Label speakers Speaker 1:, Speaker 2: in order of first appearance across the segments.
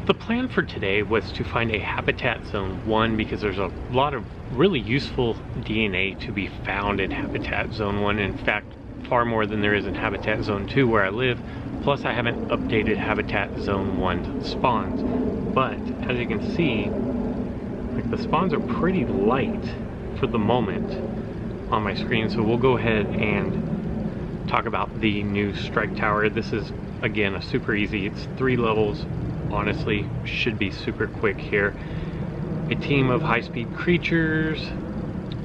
Speaker 1: The plan for today was to find a Habitat Zone 1 because there's a lot of really useful DNA to be found in Habitat Zone 1. In fact, far more than there is in Habitat Zone 2 where I live. Plus, I haven't updated Habitat Zone 1 spawns. But, as you can see, like, the spawns are pretty light for the moment on my screen. So we'll go ahead and talk about the new strike tower. This is, again, a super easy. It's 3 levels. Honestly, should be super quick here. A team of high-speed creatures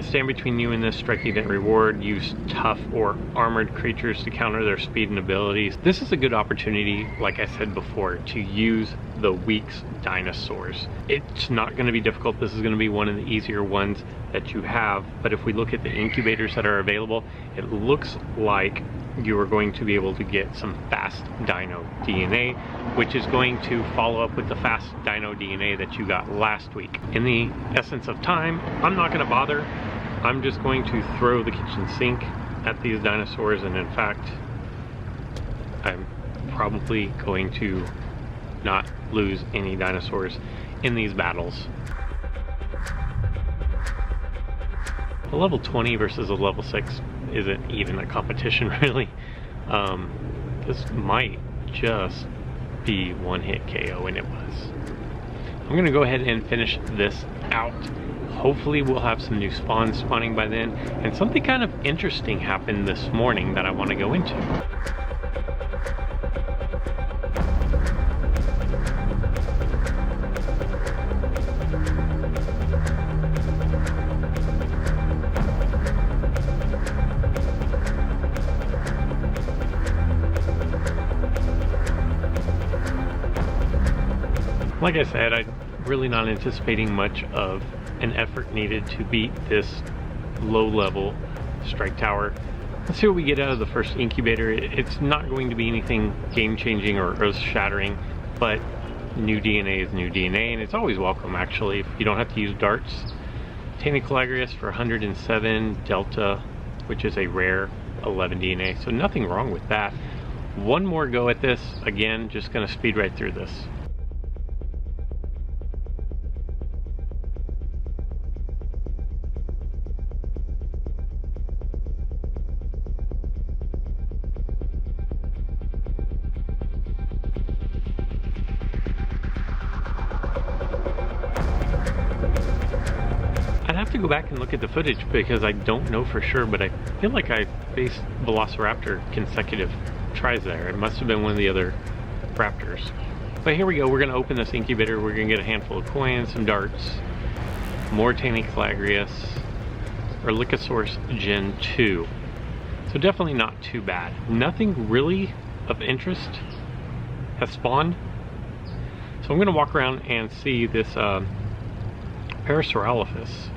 Speaker 1: stand between you and this strike event reward. Use tough or armored creatures to counter their speed and abilities. This is a good opportunity, like I said before, to use the week's dinosaurs. It's not going to be difficult. This is going to be one of the easier ones that you have. But if we look at the incubators that are available, it looks like you are going to be able to get some fast dino DNA, which is going to follow up with the fast dino DNA that you got last week. In the essence of time, I'm not going to bother. I'm just going to throw the kitchen sink at these dinosaurs, and in fact, I'm probably going to not lose any dinosaurs in these battles. A level 20 versus a level 6 isn't even a competition, really. This might just be one-hit KO, and it was. I'm gonna go ahead and finish this out. Hopefully we'll have some new spawns spawning by then, and something kind of interesting happened this morning that I want to go into. Like I said, I'm really not anticipating much of an effort needed to beat this low-level strike tower. Let's see what we get out of the first incubator. It's not going to be anything game-changing or earth-shattering, but new DNA is new DNA, and it's always welcome, actually, if you don't have to use darts. Ankylocodon for 107, Delta, which is a rare 11 DNA, so nothing wrong with that. One more go at this. Again, just going to speed right through this. I'd have to go back and look at the footage because I don't know for sure, but I feel like I faced Velociraptor consecutive tries there. It must have been one of the other raptors. But here we go. We're going to open this incubator. We're going to get a handful of coins, some darts, more Ankylocodon, Amargocephalus Gen 2. So definitely not too bad. Nothing really of interest has spawned. So I'm going to walk around and see this Amargocephalus.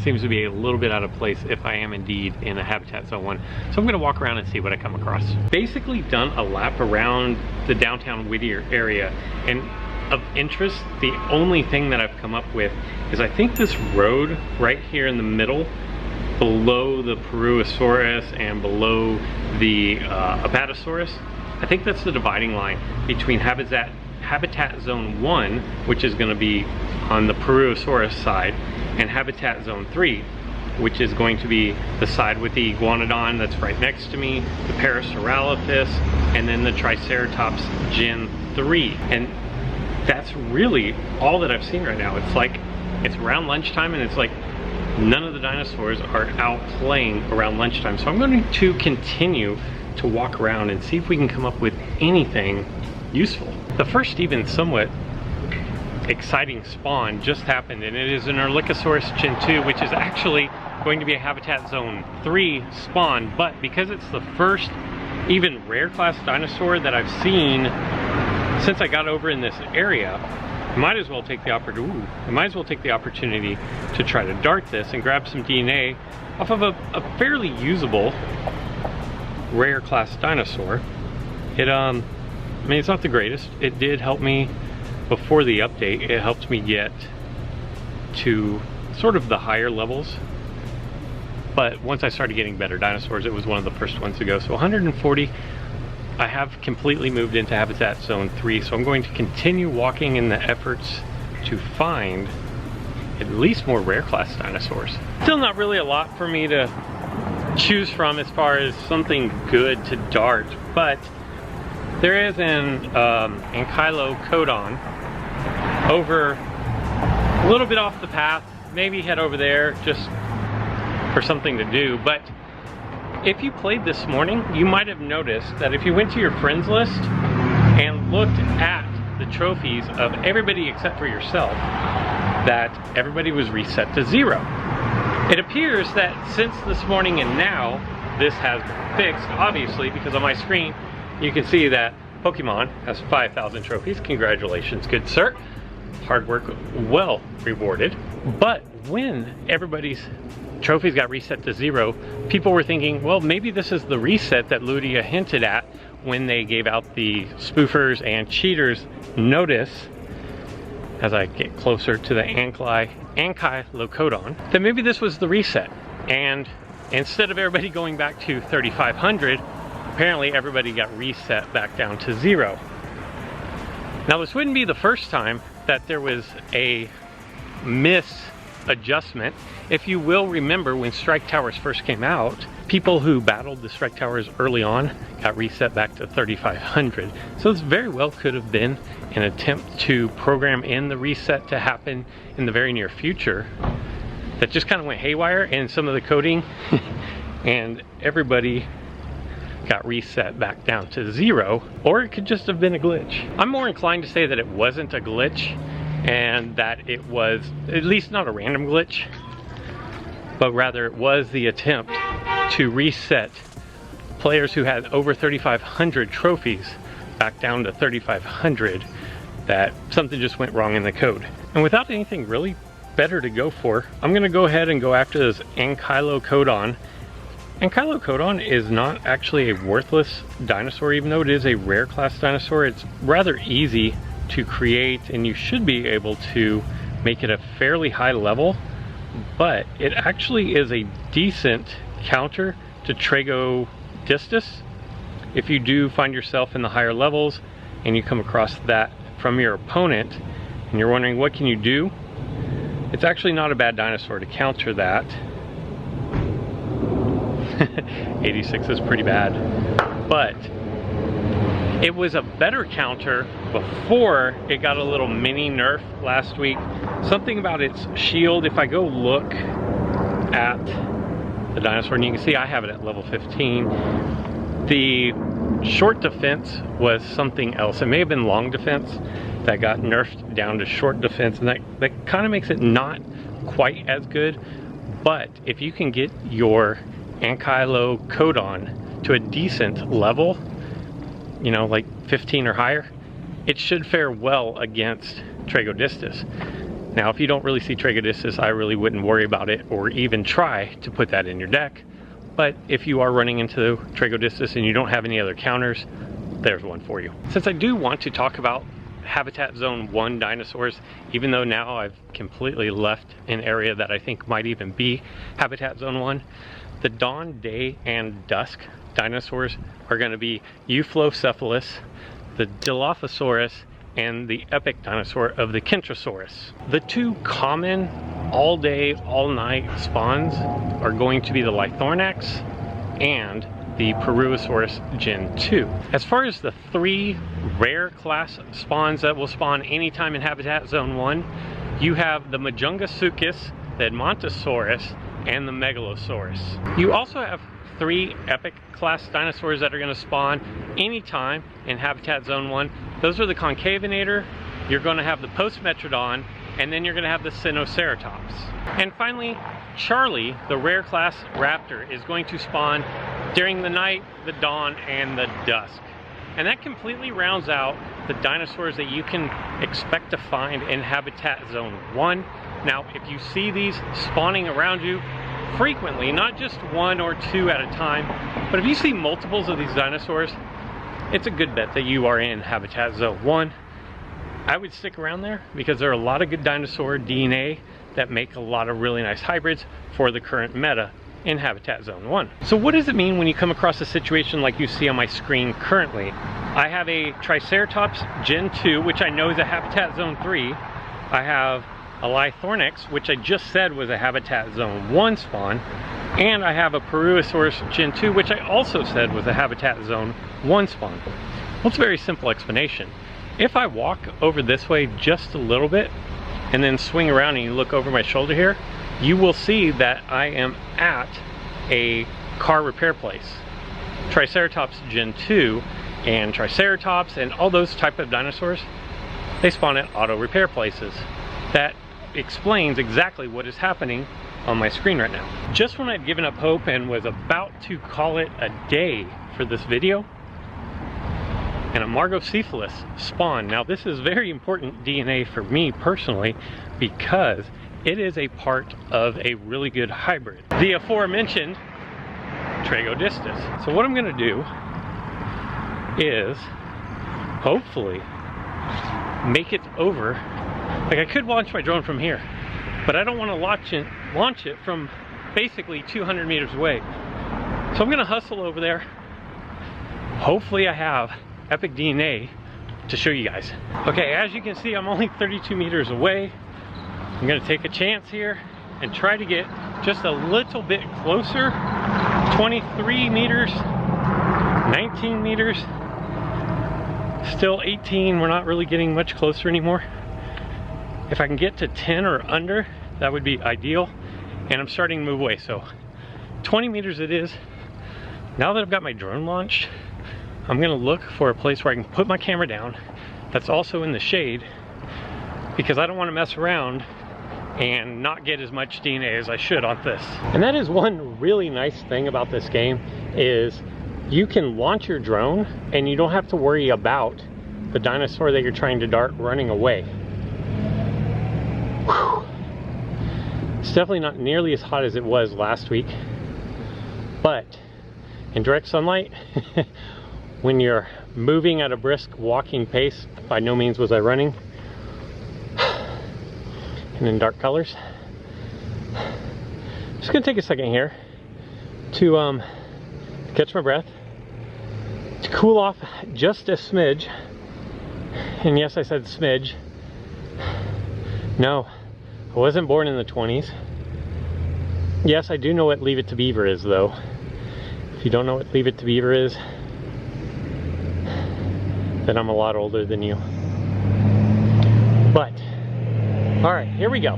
Speaker 1: Seems to be a little bit out of place if I am indeed in a Habitat Zone 1. So I'm going to walk around and see what I come across. Basically done a lap around the downtown Whittier area, and of interest, the only thing that I've come up with is I think this road right here in the middle, below the Peruosaurus and below the Apatosaurus, I think that's the dividing line between Habitat Zone 1, which is going to be on the Peruosaurus side, and Habitat Zone 3, which is going to be the side with the Iguanodon that's right next to me, the Amargocephalus, and then the Triceratops Gen 3. And that's really all that I've seen right now. It's like, it's around lunchtime, and it's like none of the dinosaurs are out playing around lunchtime. So I'm going to continue to walk around and see if we can come up with anything useful. The first even somewhat exciting spawn just happened, and it is an Ankylocodon Gen 2, which is actually going to be a Habitat Zone 3 spawn, but because it's the first even rare class dinosaur that I've seen since I got over in this area, I might as well take the opportunity to try to dart this and grab some DNA off of a fairly usable rare class dinosaur. I mean, it's not the greatest. It did help me before the update. It helped me get to sort of the higher levels, but once I started getting better dinosaurs, it was one of the first ones to go. So 140, I have completely moved into Habitat Zone 3, so I'm going to continue walking in the efforts to find at least more rare class dinosaurs. Still not really a lot for me to choose from as far as something good to dart, but there is an Ankylocodon over a little bit off the path. Maybe head over there just for something to do. But if you played this morning, you might have noticed that if you went to your friends list and looked at the trophies of everybody except for yourself, that everybody was reset to 0. It appears that since this morning and now, this has been fixed, obviously, because on my screen, you can see that Pokemon has 5,000 trophies. Congratulations, good sir. Hard work well rewarded. But when everybody's trophies got reset to 0, people were thinking, well, maybe this is the reset that Ludia hinted at when they gave out the spoofers and cheaters notice. As I get closer to the Ankylocodon, then maybe this was the reset. And instead of everybody going back to 3,500, apparently everybody got reset back down to 0. Now this wouldn't be the first time that there was a misadjustment. If you will remember, when Strike Towers first came out, people who battled the Strike Towers early on got reset back to 3,500. So this very well could have been an attempt to program in the reset to happen in the very near future that just kind of went haywire in some of the coding and everybody got reset back down to 0, or it could just have been a glitch. I'm more inclined to say that it wasn't a glitch and that it was at least not a random glitch, but rather it was the attempt to reset players who had over 3,500 trophies back down to 3,500, that something just went wrong in the code. And without anything really better to go for, I'm gonna go ahead and go after this Ankylocodon. Ankylocodon is not actually a worthless dinosaur, even though it is a rare class dinosaur. It's rather easy to create and you should be able to make it a fairly high level, but it actually is a decent counter to Tragodistus. If you do find yourself in the higher levels and you come across that from your opponent and you're wondering what can you do, it's actually not a bad dinosaur to counter that. 86 is pretty bad, but it was a better counter before it got a little mini nerf last week. Something about its shield, if I go look at the dinosaur, and you can see I have it at level 15, the short defense was something else. It may have been long defense that got nerfed down to short defense, and that kind of makes it not quite as good. But if you can get your Ankylocodon to a decent level, you know, like 15 or higher, it should fare well against Tragodistus. Now, if you don't really see Tragodistus, I really wouldn't worry about it or even try to put that in your deck. But if you are running into Tragodistus and you don't have any other counters, there's one for you. Since I do want to talk about Habitat Zone 1 dinosaurs, even though now I've completely left an area that I think might even be Habitat Zone 1, the dawn, day, and dusk dinosaurs are going to be Ankylocodon, the Dilophosaurus, and the epic dinosaur of the Kentrosaurus. The two common all day, all night spawns are going to be the Lythornax and the Peruosaurus Gen 2. As far as the 3 rare class spawns that will spawn anytime in Habitat Zone 1, you have the Majungasuchus, the Edmontosaurus, and the Megalosaurus. You also have 3 epic class dinosaurs that are going to spawn anytime in Habitat Zone 1. Those are the Concavinator, you're going to have the Postmetrodon, and then you're going to have the Sinoceratops. And finally, Charlie, the rare class raptor, is going to spawn during the night, the dawn, and the dusk. And that completely rounds out the dinosaurs that you can expect to find in Habitat Zone 1. Now, if you see these spawning around you frequently, not just 1 or 2 at a time, but if you see multiples of these dinosaurs, it's a good bet that you are in Habitat Zone 1. I would stick around there because there are a lot of good dinosaur DNA that make a lot of really nice hybrids for the current meta in Habitat Zone 1. So what does it mean when you come across a situation like you see on my screen currently? I have a Triceratops Gen 2, which I know is a Habitat Zone 3. I have a Lythornyx, which I just said was a Habitat Zone 1 spawn. And I have a Peruosaurus Gen 2, which I also said was a Habitat Zone 1 spawn. Well, it's a very simple explanation. If I walk over this way just a little bit, and then swing around and you look over my shoulder here, you will see that I am at a car repair place. Triceratops Gen 2 and Triceratops and all those type of dinosaurs, they spawn at auto repair places. That explains exactly what is happening on my screen right now. Just when I'd given up hope and was about to call it a day for this video, an Amargocephalus spawned. Now this is very important DNA for me personally because it is a part of a really good hybrid, the aforementioned Tragodistus. So what I'm going to do is hopefully make it over. Like, I could launch my drone from here, but I don't want to launch it from basically 200 meters away. So I'm going to hustle over there. Hopefully I have epic DNA to show you guys. Okay, as you can see, I'm only 32 meters away. I'm gonna take a chance here and try to get just a little bit closer. 23 meters, 19 meters, still 18. We're not really getting much closer anymore. If I can get to 10 or under, that would be ideal. And I'm starting to move away, so 20 meters it is. Now that I've got my drone launched, I'm gonna look for a place where I can put my camera down that's also in the shade, because I don't want to mess around and not get as much DNA as I should on this. And that is one really nice thing about this game, is you can launch your drone and you don't have to worry about the dinosaur that you're trying to dart running away. Whew. It's definitely not nearly as hot as it was last week, but in direct sunlight, when you're moving at a brisk walking pace, by no means was I running, and in dark colors. Just gonna take a second here to catch my breath, to cool off just a smidge. And yes, I said smidge. No, I wasn't born in the 20s. Yes, I do know what Leave It to Beaver is, though. If you don't know what Leave It to Beaver is, then I'm a lot older than you. But, alright, here we go.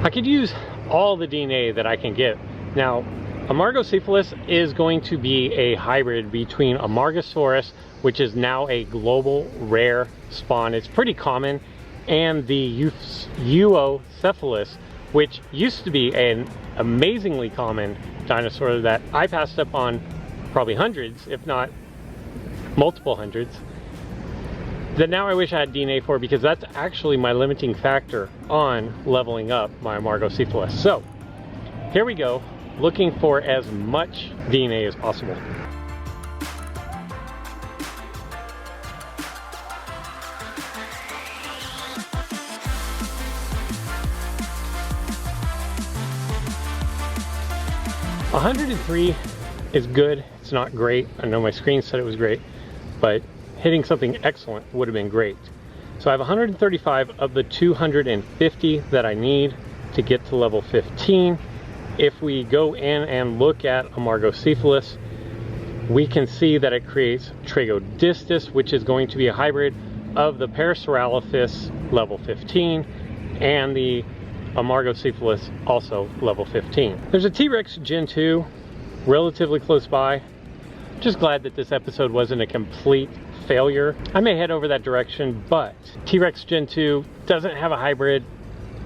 Speaker 1: I could use all the DNA that I can get. Now, Amargocephalus is going to be a hybrid between Amargosaurus, which is now a global rare spawn. It's pretty common, and the Uocephalus, which used to be an amazingly common dinosaur that I passed up on probably hundreds, if not multiple hundreds, that now I wish I had DNA for, because that's actually my limiting factor on leveling up my Amargocephalus. So here we go, looking for as much DNA as possible. A 103 is good. It's not great. I know my screen said it was great, but hitting something excellent would have been great. So I have 135 of the 250 that I need to get to level 15. If we go in and look at Amargocephalus, we can see that it creates Tragodistus, which is going to be a hybrid of the Parasaurolophus level 15 and the Amargocephalus also level 15. There's a T-Rex Gen 2 relatively close by. Just glad that this episode wasn't a complete failure. I may head over that direction, but T-Rex Gen 2 doesn't have a hybrid.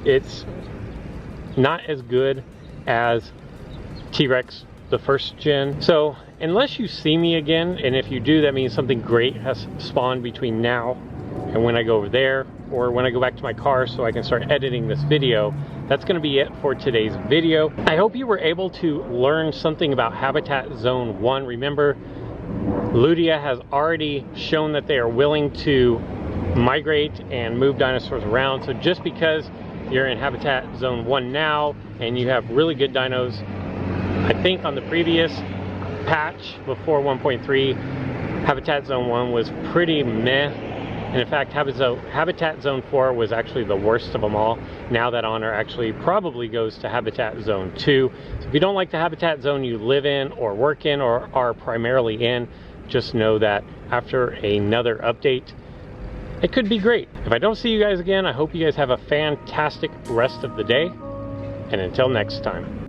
Speaker 1: It's not as good as T-Rex the first gen. So unless you see me again, and if you do, that means something great has spawned between now and when I go over there, or when I go back to my car so I can start editing this video. That's going to be it for today's video. I hope you were able to learn something about Habitat Zone 1. Remember, Ludia has already shown that they are willing to migrate and move dinosaurs around. So just because you're in Habitat Zone 1 now and you have really good dinos. I think on the previous patch before 1.3, Habitat Zone 1 was pretty meh, and in fact Habitat Zone 4 was actually the worst of them all. Now that honor actually probably goes to Habitat Zone 2. So if you don't like the habitat zone you live in or work in or are primarily in, just know that after another update, it could be great. If I don't see you guys again, I hope you guys have a fantastic rest of the day, and until next time.